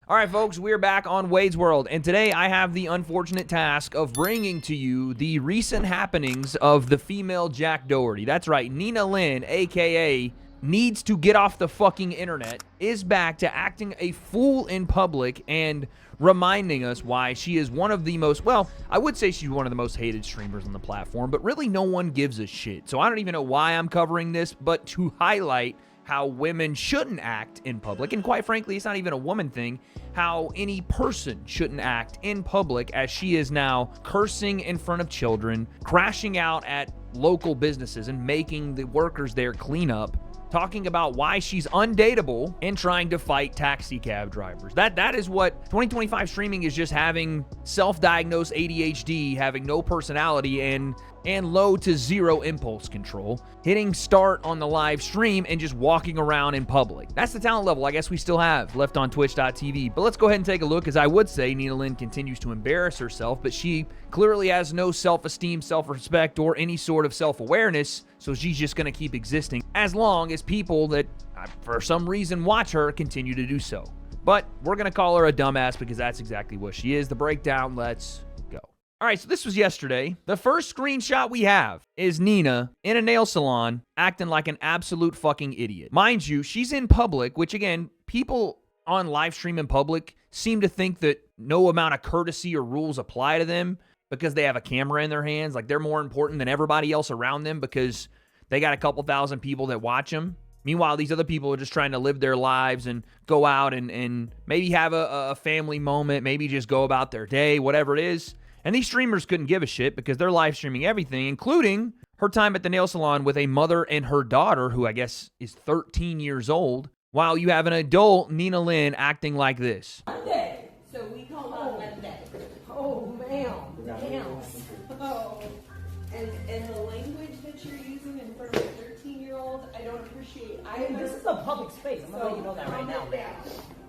All right, folks, we're back on Wade's World, and today I have the unfortunate task of bringing to you the recent happenings of the female Jack Doherty. That's right, Nina Lynn, a.k.a. needs to get off the fucking internet, is back to acting a fool in public and reminding us why she is one of the most, well, I would say she's one of the most hated streamers on the platform, but really no one gives a shit. So I don't even know why I'm covering this, but to highlight how women shouldn't act in public, and quite frankly, it's not even a woman thing, how any person shouldn't act in public as she is now cursing in front of children, crashing out at local businesses and making the workers there clean up, talking about why she's undateable and trying to fight taxi cab drivers. That is what 2025 streaming is, just having self-diagnosed ADHD, having no personality, and low to zero impulse control, hitting start on the live stream and just walking around in public. That's the talent level I guess we still have left on twitch.tv. But let's go ahead and take a look, as I would say Nina Lynn continues to embarrass herself, but she clearly has no self-esteem, self-respect, or any sort of self-awareness, so she's just going to keep existing as long as people that for some reason watch her continue to do so. But we're going to call her a dumbass because that's exactly what she is. The breakdown, let's go. All right, so this was yesterday. The first screenshot we have is Nina in a nail salon acting like an absolute fucking idiot. Mind you, she's in public, which again, people on live stream in public seem to think that no amount of courtesy or rules apply to them because they have a camera in their hands. Like they're more important than everybody else around them because they got a couple thousand people that watch them. Meanwhile, these other people are just trying to live their lives and go out and maybe have a family moment, maybe just go about their day, whatever it is. And these streamers couldn't give a shit because they're live streaming everything, including her time at the nail salon with a mother and her daughter, who I guess is 13 years old, while you have an adult Nina Lynn acting like this. Monday. So we call on Monday. Oh, ma'am. Oh. And the language that you're using in front of a 13-year-old, I don't appreciate either. This is a public space. I'm gonna let you know that right now, man.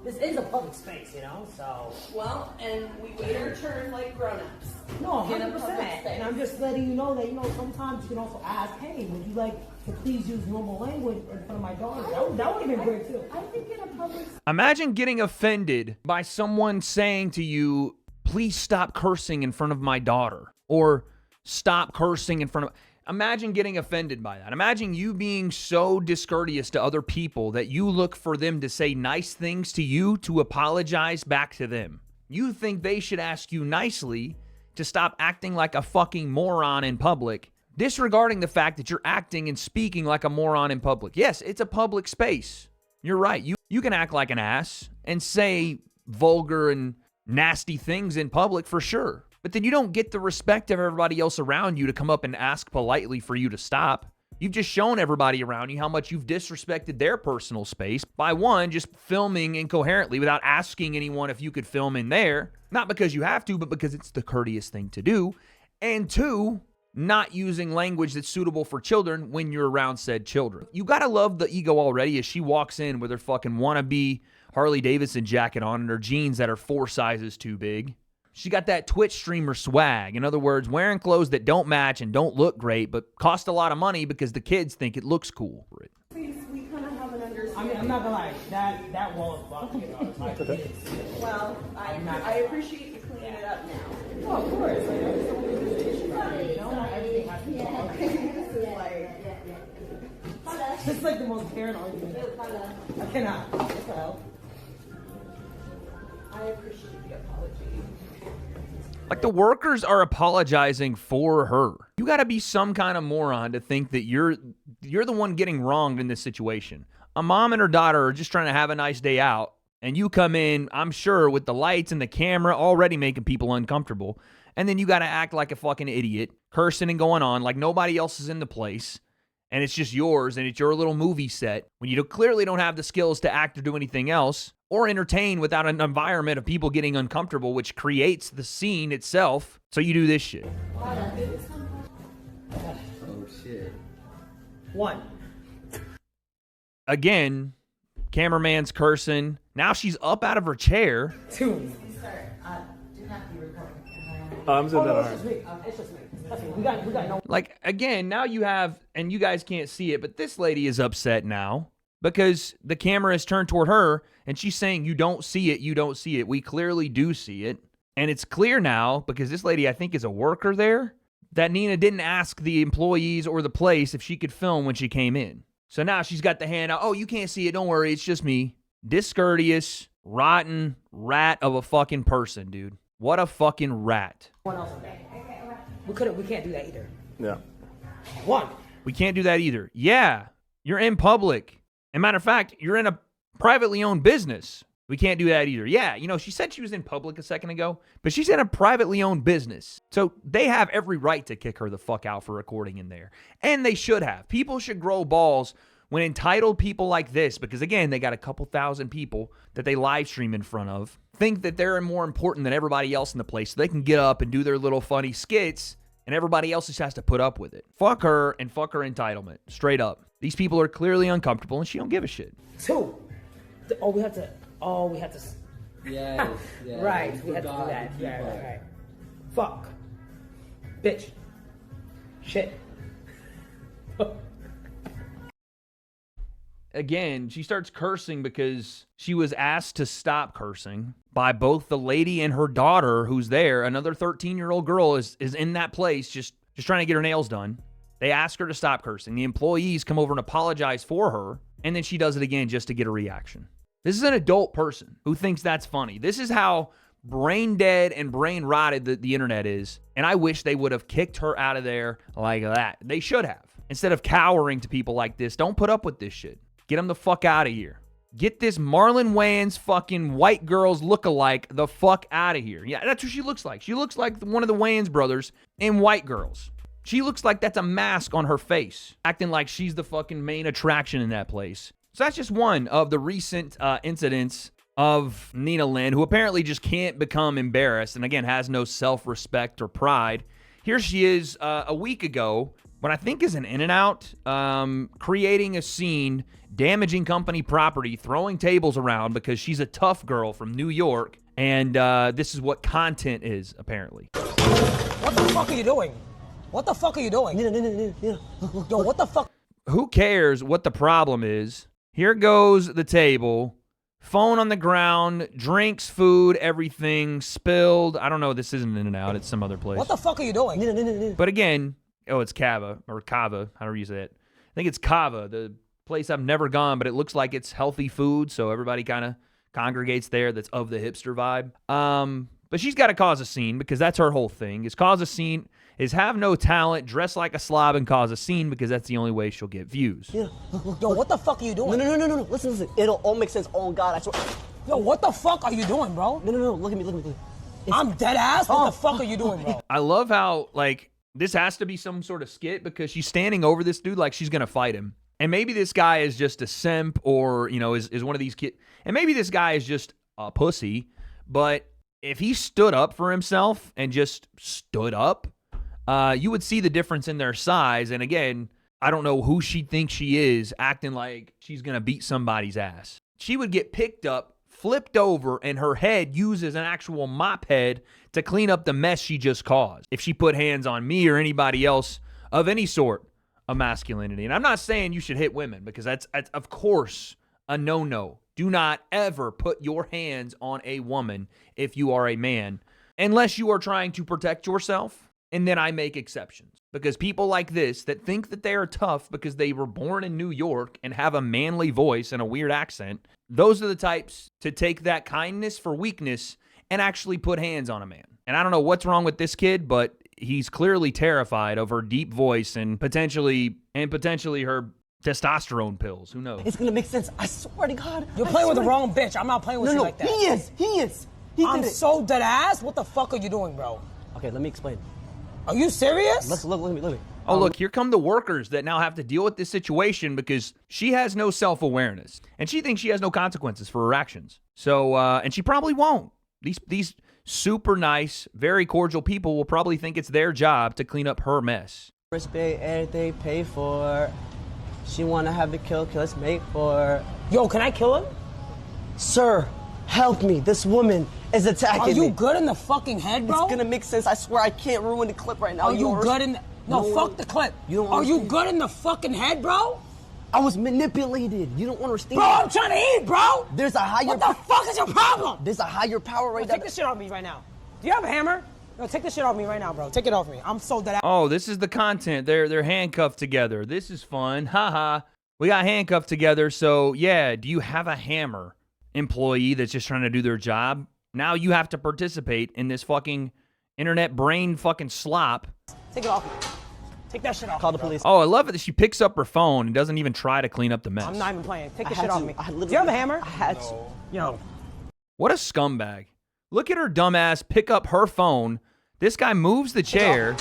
This is a public space, you know, so. Well, and we wait our turn like grown-ups. No, 100%. And I'm just letting you know that, you know, sometimes you can also ask, hey, would you like to please use normal language in front of my daughter? That would have been great, too. I think in a public... Imagine getting offended by someone saying to you, please stop cursing in front of my daughter, or stop cursing in front of... Imagine getting offended by that. Imagine you being so discourteous to other people that you look for them to say nice things to you to apologize back to them. You think they should ask you nicely to stop acting like a fucking moron in public, disregarding the fact that you're acting and speaking like a moron in public. Yes, it's a public space. You're right. You can act like an ass and say vulgar and nasty things in public for sure. But then you don't get the respect of everybody else around you to come up and ask politely for you to stop. You've just shown everybody around you how much you've disrespected their personal space by, one, just filming incoherently without asking anyone if you could film in there. Not because you have to, but because it's the courteous thing to do. And two, not using language that's suitable for children when you're around said children. You gotta love the ego already as she walks in with her fucking wannabe Harley Davidson jacket on and her jeans that are 4 sizes too big. She got that Twitch streamer swag. In other words, wearing clothes that don't match and don't look great, but cost a lot of money because the kids think it looks cool. We kind of have an understanding. I mean, I'm not gonna lie, that wall is bugging. Well, I appreciate you cleaning it up now. Oh, of course. Like, I just don't want to do this issue. You know, not everything has to be public. This is like... It's like the most parent argument. I cannot. What the hell? I appreciate the apology. Like, the workers are apologizing for her. You got to be some kind of moron to think that you're the one getting wronged in this situation. A mom and her daughter are just trying to have a nice day out, and you come in, I'm sure, with the lights and the camera already making people uncomfortable, and then you got to act like a fucking idiot, cursing and going on like nobody else is in the place, and it's just yours, and it's your little movie set, when you clearly don't have the skills to act or do anything else, or entertain without an environment of people getting uncomfortable, which creates the scene itself. So you do this shit. Oh, shit. One. Again, cameraman's cursing. Now she's up out of her chair. Two. Do not be recording. I'm saying that. It's just me. It's just me. That's me. We got no. Like, again, now you have, and you guys can't see it, but this lady is upset now because the camera is turned toward her and she's saying, you don't see it, you don't see it. We clearly do see it. And it's clear now, because this lady I think is a worker there, that Nina didn't ask the employees or the place if she could film when she came in. So now she's got the hand out. Oh, you can't see it. Don't worry. It's just me. Discourteous, rotten rat of a fucking person, dude. What a fucking rat. One else. We can't do that either. Yeah. One. We can't do that either. Yeah, you're in public. And matter of fact, you're in a privately owned business. We can't do that either. Yeah, you know, she said she was in public a second ago, but she's in a privately owned business. So they have every right to kick her the fuck out for recording in there. And they should have. People should grow balls when entitled people like this, because again, they got a couple thousand people that they live stream in front of, think that they're more important than everybody else in the place, so they can get up and do their little funny skits, and everybody else just has to put up with it. Fuck her and fuck her entitlement. Straight up. These people are clearly uncomfortable, and she don't give a shit. Two. We have to. Yeah. Right, we had to do that. Yeah, right. Fuck. Bitch. Shit. Again, she starts cursing because she was asked to stop cursing by both the lady and her daughter who's there. Another 13-year-old girl is in that place just trying to get her nails done. They ask her to stop cursing. The employees come over and apologize for her, and then she does it again just to get a reaction. This is an adult person who thinks that's funny. This is how brain dead and brain rotted the internet is, and I wish they would have kicked her out of there like that. They should have. Instead of cowering to people like this, don't put up with this shit. Get them the fuck out of here. Get this Marlon Wayans fucking white girls lookalike the fuck out of here. Yeah, that's what she looks like. She looks like one of the Wayans brothers in White Girls. She looks like that's a mask on her face, acting like she's the fucking main attraction in that place. So that's just one of the recent incidents of Nina Lynn, who apparently just can't become embarrassed and, again, has no self-respect or pride. Here she is a week ago, what I think is an In-N-Out, creating a scene, damaging company property, throwing tables around because she's a tough girl from New York, and this is what content is, apparently. What the fuck are you doing? What the fuck are you doing? Yo, what the fuck? Who cares what the problem is? Here goes the table, phone on the ground, drinks, food, everything spilled. I don't know. This isn't In-N-Out. It's some other place. What the fuck are you doing? But again, it's Cava, or Cava, however you say it. I think it's Cava, the place I've never gone, but it looks like it's healthy food, so everybody kind of congregates there that's of the hipster vibe. But she's got to cause a scene because that's her whole thing, is cause a scene, is have no talent, dress like a slob, and cause a scene because that's the only way she'll get views. Yeah. Yo, what the fuck are you doing? No. Listen. It'll all make sense. Oh, God, I swear. Yo, what the fuck are you doing, bro? No. Look at me. I'm dead ass? What the fuck are you doing, bro? I love how, like, this has to be some sort of skit because she's standing over this dude like she's going to fight him. And maybe this guy is just a simp or, you know, is one of these kids. And maybe this guy is just a pussy. But if he stood up for himself and just stood up, you would see the difference in their size. And again, I don't know who she thinks she is, acting like she's going to beat somebody's ass. She would get picked up, flipped over, and her head used as an actual mop head to clean up the mess she just caused if she put hands on me or anybody else of any sort of masculinity. And I'm not saying you should hit women because that's of course, a no-no. Do not ever put your hands on a woman if you are a man, unless you are trying to protect yourself. And then I make exceptions because people like this that think that they are tough because they were born in New York and have a manly voice and a weird accent, those are the types to take that kindness for weakness and actually put hands on a man. And I don't know what's wrong with this kid, but he's clearly terrified of her deep voice and potentially her testosterone pills. Who knows? It's gonna make sense. I swear to God. You're playing with the wrong bitch. I'm not playing with you like that. He is. I'm so dead ass? What the fuck are you doing, bro? Okay, let me explain. Are you serious? Look at me. Oh, look, here come the workers that now have to deal with this situation because she has no self-awareness. And she thinks she has no consequences for her actions. So, and she probably won't. These super nice, very cordial people will probably think it's their job to clean up her mess. First pay, everything paid for. She wanna have the kill, let's make for. Yo, can I kill him? Sir, help me. This woman is attacking me. Are you good in the fucking head, bro? It's gonna make sense. I swear I can't ruin the clip right now. Are you good in the... No, fuck the clip. Are you good in the fucking head, bro? I was manipulated. You don't understand. Bro, I'm trying to eat, bro. There's a higher. What the fuck is your problem? There's a higher power right Take now. this shit off me right now. Do you have a hammer? No, take this shit off me right now, bro. Take it off me. I'm so dead. Oh, this is the content. They're handcuffed together. This is fun. Haha. We got handcuffed together. So yeah, do you have a hammer, employee that's just trying to do their job? Now you have to participate in this fucking internet brain fucking slop. Take it off me. Take that shit off. Call the police. Oh, I love it that she picks up her phone and doesn't even try to clean up the mess. I'm not even playing. Take this I shit had off to. me. I Do literally- you have a hammer? I had to. Yo. What a scumbag. Look at her dumbass pick up her phone. This guy moves the chair.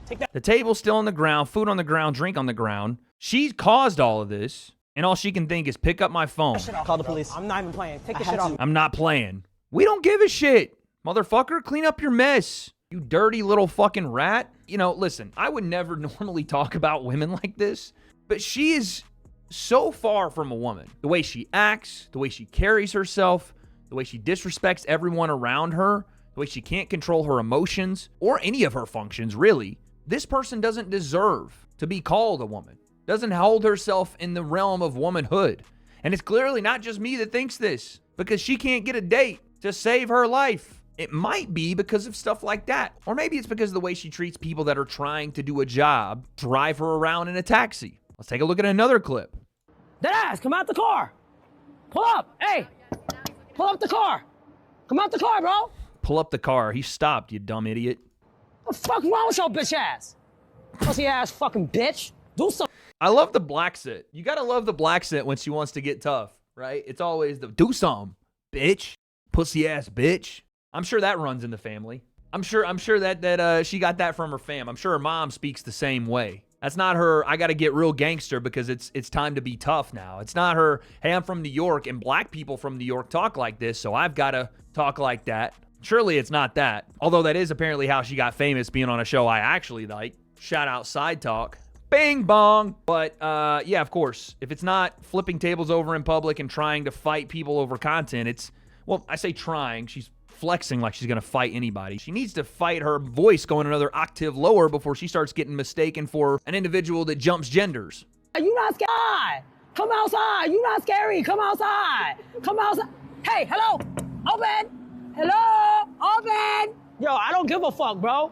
Take that. The table's still on the ground, food on the ground, drink on the ground. She caused all of this, and all she can think is pick up my phone. Shit off Call me, the bro. police. I'm not even playing. Take this I shit had off to. me. I'm not playing. We don't give a shit. Motherfucker, clean up your mess. You dirty little fucking rat. You know, listen, I would never normally talk about women like this, but she is so far from a woman. The way she acts, the way she carries herself, the way she disrespects everyone around her, the way she can't control her emotions or any of her functions, really. This person doesn't deserve to be called a woman, doesn't hold herself in the realm of womanhood. And it's clearly not just me that thinks this, because she can't get a date to save her life. It might be because of stuff like that. Or maybe it's because of the way she treats people that are trying to do a job, drive her around in a taxi. Let's take a look at another clip. Deadass, come out the car. Pull up. Hey. Pull up the car. Come out the car, bro. Pull up the car. He stopped, you dumb idiot. What the fuck wrong with your bitch ass? Pussy ass fucking bitch. Do something. I love the black sit. You gotta love the black sit when she wants to get tough, right? It's always the do something, bitch. Pussy ass bitch. I'm sure that runs in the family. I'm sure that she got that from her fam. I'm sure her mom speaks the same way. That's not her, I gotta get real gangster because it's time to be tough now. It's not her, hey, I'm from New York and black people from New York talk like this, so I've gotta talk like that. Surely it's not that. Although that is apparently how she got famous, being on a show I actually like. Shout out Side Talk. Bing bong. But yeah, of course, if it's not flipping tables over in public and trying to fight people over content, it's, well, I say trying. She's flexing like she's gonna fight anybody. She needs to fight her voice going another octave lower before she starts getting mistaken for an individual that jumps genders. You not scared. Come outside. You not scary. Come outside. Come outside. Hey, hello. Open. Hello. Open. Yo, I don't give a fuck, bro.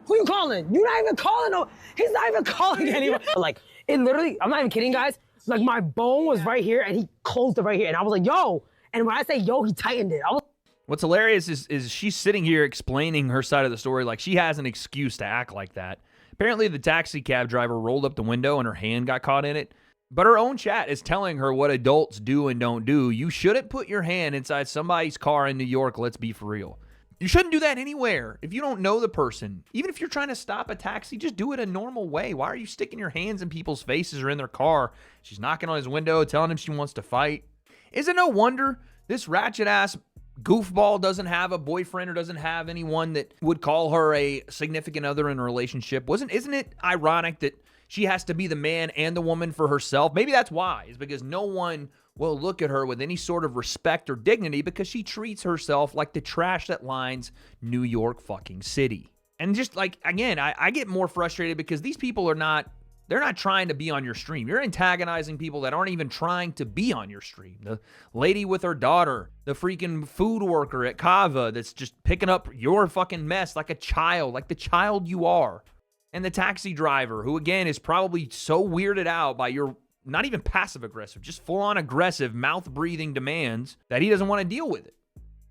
Who you calling? You're not even calling. No, he's not even calling anyone. Like, it literally, I'm not even kidding, guys. Like, my bone was right here, and he closed it right here. And I was like, yo. And when I say yo, he tightened it. I was What's hilarious is she's sitting here explaining her side of the story like she has an excuse to act like that. Apparently, the taxi cab driver rolled up the window and her hand got caught in it. But her own chat is telling her what adults do and don't do. You shouldn't put your hand inside somebody's car in New York, let's be for real. You shouldn't do that anywhere. If you don't know the person, even if you're trying to stop a taxi, just do it a normal way. Why are you sticking your hands in people's faces or in their car? She's knocking on his window, telling him she wants to fight. Is it no wonder this ratchet-ass goofball doesn't have a boyfriend or doesn't have anyone that would call her a significant other in a relationship? Isn't it ironic that she has to be the man and the woman for herself? Maybe that's why, is because no one will look at her with any sort of respect or dignity because she treats herself like the trash that lines New York fucking city. And just like, again, I get more frustrated because these people are not, they're not trying to be on your stream. You're antagonizing people that aren't even trying to be on your stream. The lady with her daughter, the freaking food worker at Kava that's just picking up your fucking mess like a child, like the child you are. And the taxi driver, who again is probably so weirded out by your not even passive aggressive, just full on aggressive mouth breathing demands that he doesn't want to deal with it.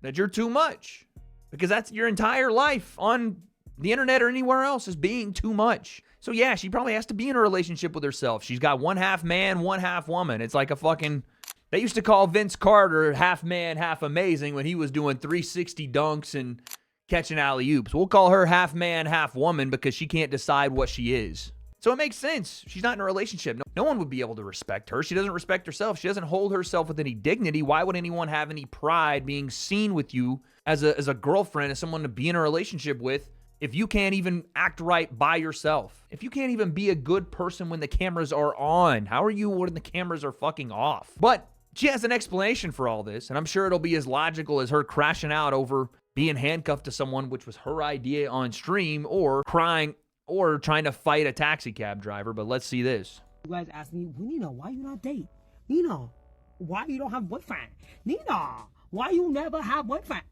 That you're too much. Because that's your entire life on the internet or anywhere else is being too much. So yeah, she probably has to be in a relationship with herself. She's got one half man, one half woman. It's like a fucking, they used to call Vince Carter half man, half amazing when he was doing 360 dunks and catching alley-oops. We'll call her half man, half woman because she can't decide what she is. So it makes sense. She's not in a relationship. No one would be able to respect her. She doesn't respect herself. She doesn't hold herself with any dignity. Why would anyone have any pride being seen with you as a girlfriend, as someone to be in a relationship with, if you can't even act right by yourself? If you can't even be a good person when the cameras are on, how are you when the cameras are fucking off? But she has an explanation for all this, and I'm sure it'll be as logical as her crashing out over being handcuffed to someone, which was her idea on stream, or crying, or trying to fight a taxi cab driver. But let's see this. You guys ask me, well, Nina, why you not date? Nina, why you don't have boyfriend? Nina, why you never have boyfriend?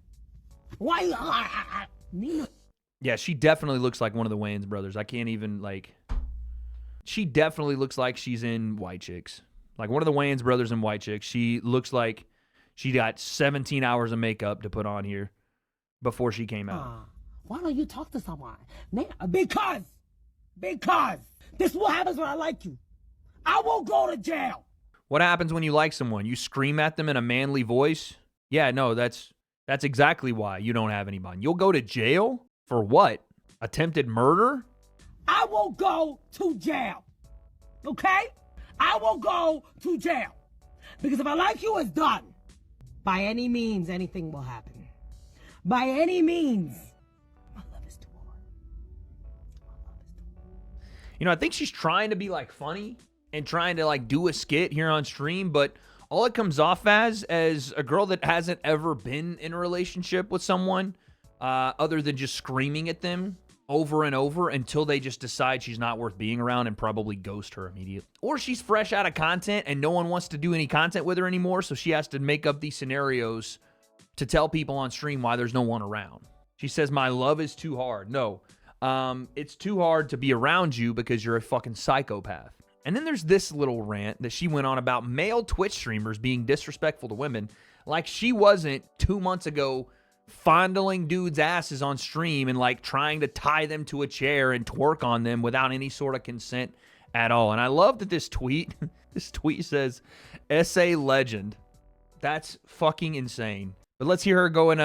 Why you... Nina. Yeah, she definitely looks like one of the Wayans brothers. I can't even, like... She definitely looks like she's in White Chicks. Like one of the Wayans brothers in White Chicks. She looks like she got 17 hours of makeup to put on here before she came out. Why don't you talk to someone? Because this is what happens when I like you. I won't go to jail. What happens when you like someone? You scream at them in a manly voice? Yeah, no, that's exactly why you don't have anybody. You'll go to jail for what? Attempted murder? I won't go to jail. Okay? I won't go to jail. Because if I like you, it's done. By any means, anything will happen. By any means. My love is too hard. You know, I think she's trying to be like funny and trying to like do a skit here on stream, but all it comes off as a girl that hasn't ever been in a relationship with someone other than just screaming at them over and over until they just decide she's not worth being around and probably ghost her immediately. Or she's fresh out of content and no one wants to do any content with her anymore, so she has to make up these scenarios to tell people on stream why there's no one around. She says, my love is too hard. No, it's too hard to be around you because you're a fucking psychopath. And then there's this little rant that she went on about male Twitch streamers being disrespectful to women, like she wasn't 2 months ago fondling dudes' asses on stream and like trying to tie them to a chair and twerk on them without any sort of consent at all. And I love that this tweet says, SA legend. That's fucking insane. But let's hear her go and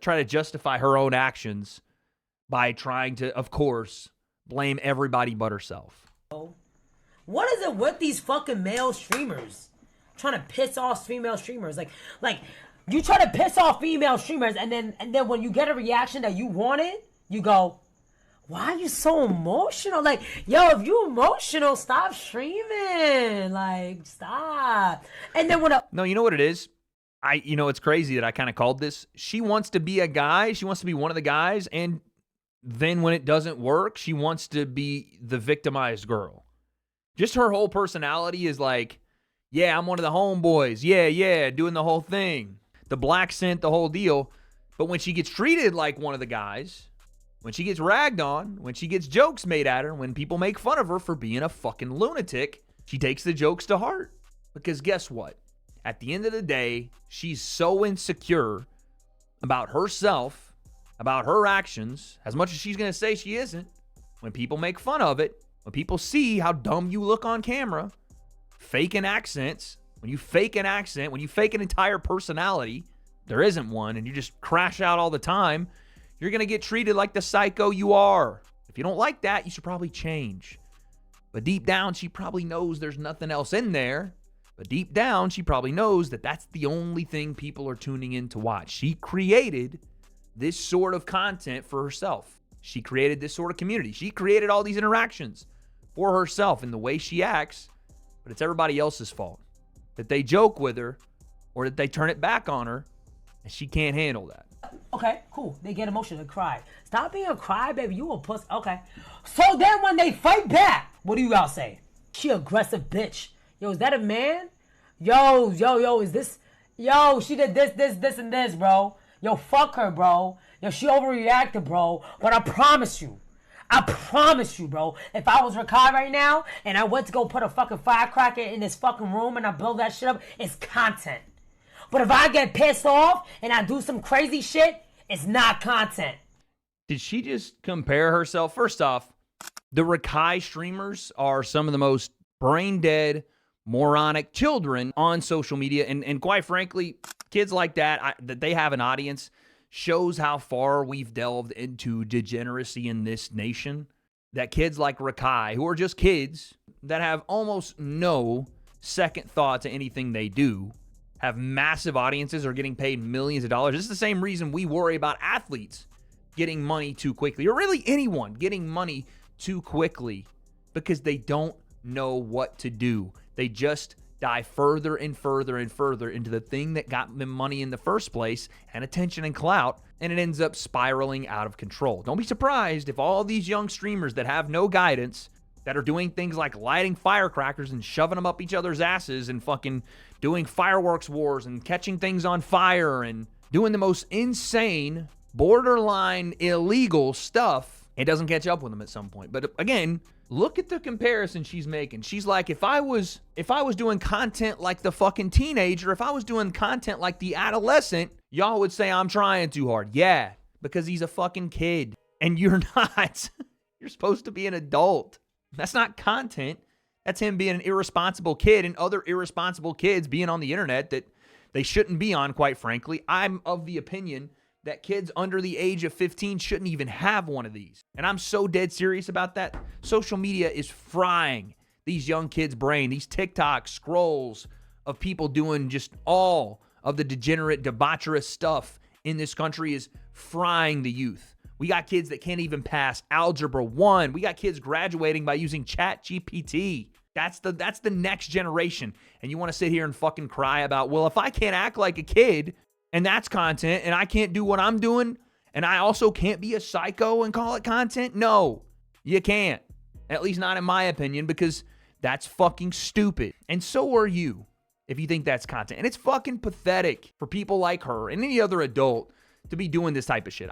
try to justify her own actions by trying to, of course, blame everybody but herself. What is it with these fucking male streamers? Trying to piss off female streamers. Like you try to piss off female streamers and then when you get a reaction that you wanted, you go, why are you so emotional? Like, yo, if you emotional, stop streaming. Like, stop. And then No, you know what it is? It's crazy that I kind of called this. She wants to be a guy. She wants to be one of the guys. And then when it doesn't work, she wants to be the victimized girl. Just her whole personality is like, yeah, I'm one of the homeboys. Yeah, doing the whole thing. The black scent, the whole deal. But when she gets treated like one of the guys, when she gets ragged on, when she gets jokes made at her, when people make fun of her for being a fucking lunatic, she takes the jokes to heart. Because guess what? At the end of the day, she's so insecure about herself, about her actions, as much as she's going to say she isn't. When people make fun of it, when people see how dumb you look on camera, faking accents, when you fake an accent, when you fake an entire personality, there isn't one, and you just crash out all the time, you're going to get treated like the psycho you are. If you don't like that, you should probably change. But deep down, she probably knows there's nothing else in there. But deep down, she probably knows that that's the only thing people are tuning in to watch. She created this sort of content for herself. She created this sort of community. She created all these interactions for herself in the way she acts, but it's everybody else's fault. That they joke with her or that they turn it back on her, and she can't handle that. Okay, cool. They get emotional, they cry. Stop being a crybaby. You a puss. Okay. So then when they fight back, what do you all say? She aggressive bitch. Yo, is that a man? Yo, is this... Yo, she did this, and this, bro. Yo, fuck her, bro. Yo, she overreacted, bro. But I promise you, bro, if I was Rakai right now and I went to go put a fucking firecracker in this fucking room and I blow that shit up, it's content. But if I get pissed off and I do some crazy shit, it's not content. Did she just compare herself? First off, the Rakai streamers are some of the most brain-dead, moronic children on social media. And quite frankly, kids like that they have an audience shows how far we've delved into degeneracy in this nation. That kids like Rakai, who are just kids that have almost no second thought to anything they do, have massive audiences, are getting paid millions of dollars. This is the same reason we worry about athletes getting money too quickly, or really anyone getting money too quickly, because they don't know what to do. They just dive further and further and further into the thing that got them money in the first place, and attention and clout, and it ends up spiraling out of control. Don't be surprised if all these young streamers that have no guidance, that are doing things like lighting firecrackers and shoving them up each other's asses and fucking doing fireworks wars and catching things on fire and doing the most insane, borderline illegal stuff, it doesn't catch up with them at some point. But again, look at the comparison she's making. She's like, if I was doing content like the fucking teenager, if I was doing content like the adolescent, y'all would say I'm trying too hard. Yeah, because he's a fucking kid. And you're not. You're supposed to be an adult. That's not content. That's him being an irresponsible kid and other irresponsible kids being on the internet that they shouldn't be on, quite frankly. I'm of the opinion that kids under the age of 15 shouldn't even have one of these. And I'm so dead serious about that. Social media is frying these young kids' brain. These TikTok scrolls of people doing just all of the degenerate, debaucherous stuff in this country is frying the youth. We got kids that can't even pass Algebra 1. We got kids graduating by using ChatGPT. That's the next generation. And you want to sit here and fucking cry about, well, if I can't act like a kid and that's content and I can't do what I'm doing and I also can't be a psycho and call it content? No, you can't. At least not in my opinion, because that's fucking stupid. And so are you if you think that's content. And it's fucking pathetic for people like her and any other adult to be doing this type of shit.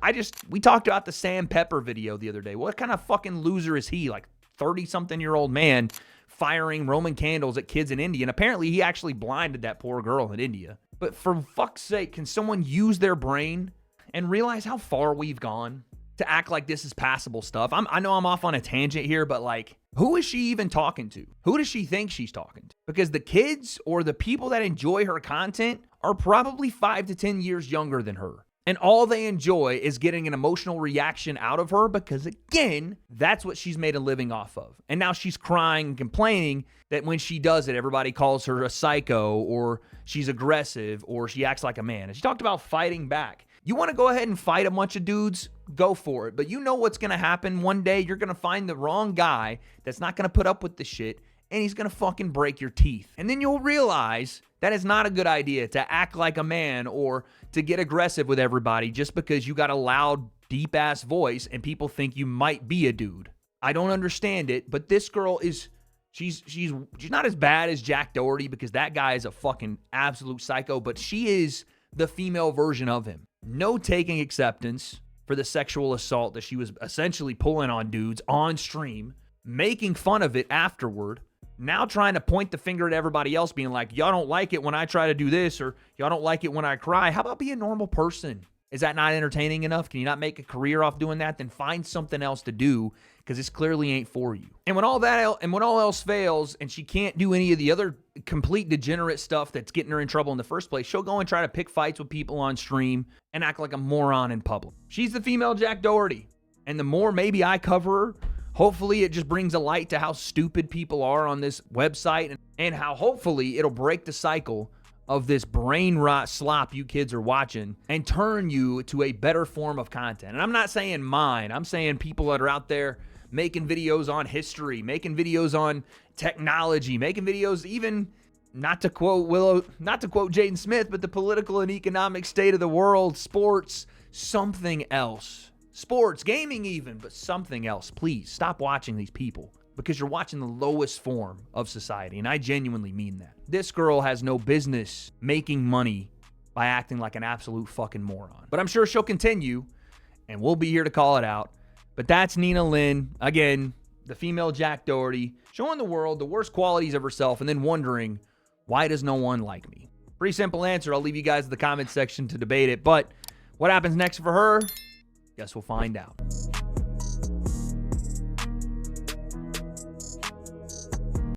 We talked about the Sam Pepper video the other day. What kind of fucking loser is he? Like 30-something-year-old man firing Roman candles at kids in India. And apparently he actually blinded that poor girl in India. But for fuck's sake, can someone use their brain and realize how far we've gone to act like this is passable stuff? I know I'm off on a tangent here, but like, who is she even talking to? Who does she think she's talking to? Because the kids or the people that enjoy her content are probably 5 to 10 years younger than her. And all they enjoy is getting an emotional reaction out of her because, again, that's what she's made a living off of. And now she's crying and complaining that when she does it, everybody calls her a psycho or she's aggressive or she acts like a man. And she talked about fighting back. You want to go ahead and fight a bunch of dudes? Go for it. But you know what's going to happen one day. You're going to find the wrong guy that's not going to put up with the shit, and he's going to fucking break your teeth. And then you'll realize that is not a good idea to act like a man or to get aggressive with everybody just because you got a loud, deep-ass voice and people think you might be a dude. I don't understand it, but this girl is, she's not as bad as Jack Doherty because that guy is a fucking absolute psycho, but she is the female version of him. No taking acceptance for the sexual assault that she was essentially pulling on dudes on stream, making fun of it afterward. Now trying to point the finger at everybody else being like, y'all don't like it when I try to do this, or y'all don't like it when I cry. How about be a normal person? Is that not entertaining enough? Can you not make a career off doing that? Then find something else to do because this clearly ain't for you. And when all else fails and she can't do any of the other complete degenerate stuff that's getting her in trouble in the first place, she'll go and try to pick fights with people on stream and act like a moron in public. She's the female Jack Doherty. And the more maybe I cover her, hopefully it just brings a light to how stupid people are on this website and how hopefully it'll break the cycle of this brain rot slop you kids are watching and turn you to a better form of content. And I'm not saying mine. I'm saying people that are out there making videos on history, making videos on technology, making videos even, not to quote Jaden Smith, but the political and economic state of the world, sports, something else. Sports, gaming even, but something else. Please stop watching these people because you're watching the lowest form of society, and I genuinely mean that. This girl has no business making money by acting like an absolute fucking moron. But I'm sure she'll continue, and we'll be here to call it out. But that's Nina Lynn, again, the female Jack Doherty, showing the world the worst qualities of herself and then wondering, why does no one like me? Pretty simple answer. I'll leave you guys in the comments section to debate it. But what happens next for her? Guess we'll find out.